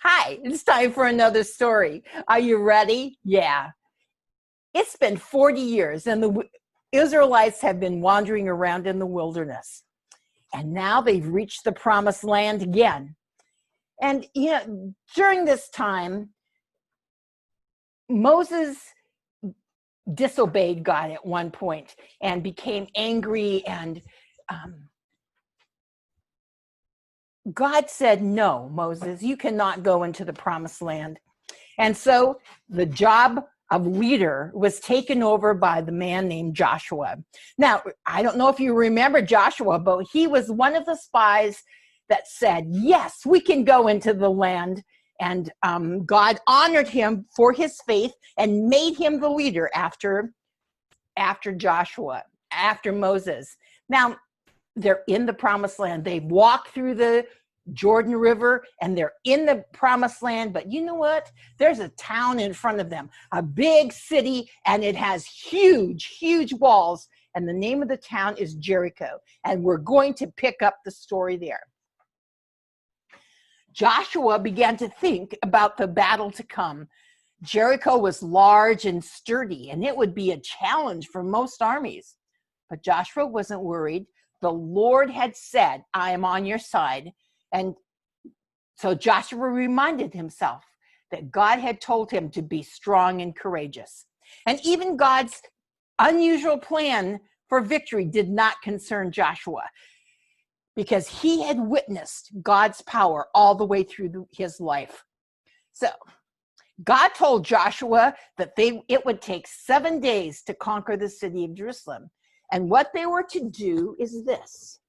Hi, it's time for another story. Are you ready? Yeah. It's been 40 years and the Israelites have been wandering around in the wilderness. And now they've reached the promised land again. And during this time, Moses disobeyed God at one point and became angry, and God said, "No, Moses, you cannot go into the promised land." And so the job of leader was taken over by the man named Joshua. Now, I don't know if you remember Joshua, but he was one of the spies that said, yes, we can go into the land. And God honored him for his faith and made him the leader after Joshua, after Moses. Now, they're in the promised land. They walked through the Jordan River and they're in the promised land. But you know what? There's a town in front of them, a big city, and it has huge, huge walls. And the name of the town is Jericho. And we're going to pick up the story there. Joshua began to think about the battle to come. Jericho was large and sturdy, and it would be a challenge for most armies. But Joshua wasn't worried. The Lord had said, I am on your side. And so Joshua reminded himself that God had told him to be strong and courageous. And even God's unusual plan for victory did not concern Joshua, because he had witnessed God's power all the way through his life. So God told Joshua that it would take 7 days to conquer the city of Jerusalem. And what they were to do is this.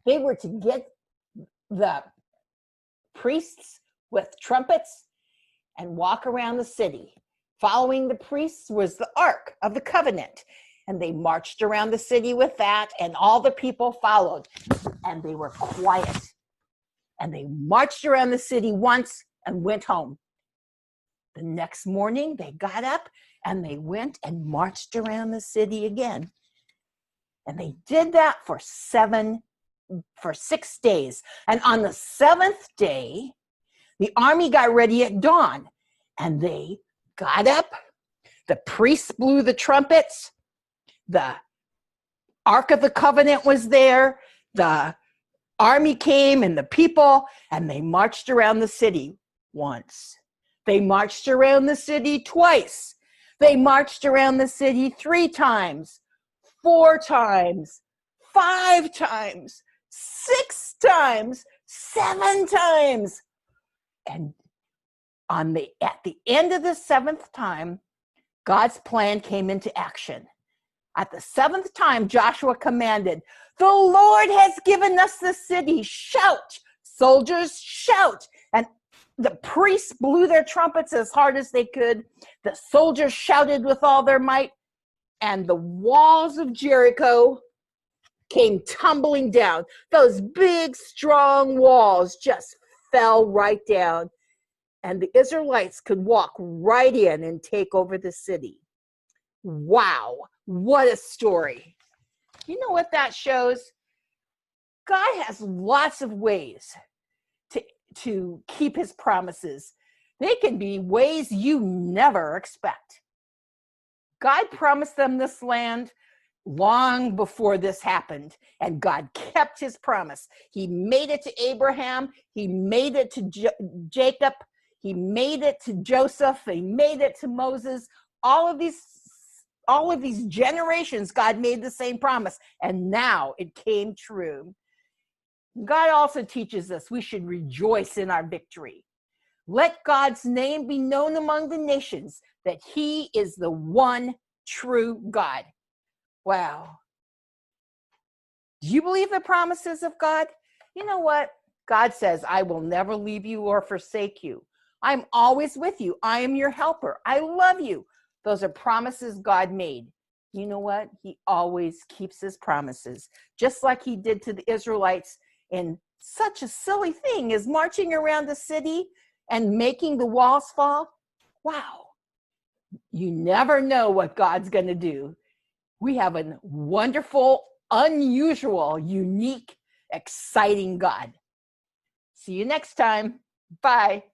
They were to get the priests with trumpets and walk around the city. Following the priests was the Ark of the Covenant. And they marched around the city with that, and all the people followed. And they were quiet. And they marched around the city once and went home. The next morning, they got up and they went and marched around the city again. And they did that for 6 days. And on the 7th day, the army got ready at dawn. And they got up. The priests blew the trumpets. The Ark of the Covenant was there. The army came and the people, and they marched around the city once. They marched around the city twice. They marched around the city 3 times, 4 times, 5 times, 6 times, 7 times. And at the end of the 7th time, God's plan came into action. At the 7th time, Joshua commanded, the Lord has given us the city. Shout, soldiers, shout. And the priests blew their trumpets as hard as they could. The soldiers shouted with all their might. And the walls of Jericho came tumbling down. Those big, strong walls just fell right down. And the Israelites could walk right in and take over the city. Wow, what a story. You know what that shows? God has lots of ways to keep his promises. They can be ways you never expect. God promised them this land long before this happened, and God kept his promise. He made it to Abraham. He made it to Jacob. He made it to Joseph. He made it to Moses. All of these generations, God made the same promise, and now it came true. God also teaches us we should rejoice in our victory. Let God's name be known among the nations, that he is the one true God. Wow. Do you believe the promises of God? You know what? God says, I will never leave you or forsake you. I'm always with you. I am your helper. I love you. Those are promises God made. You know what? He always keeps his promises, just like he did to the Israelites in such a silly thing as marching around the city and making the walls fall. Wow. You never know what God's going to do. We have a wonderful, unusual, unique, exciting God. See you next time. Bye.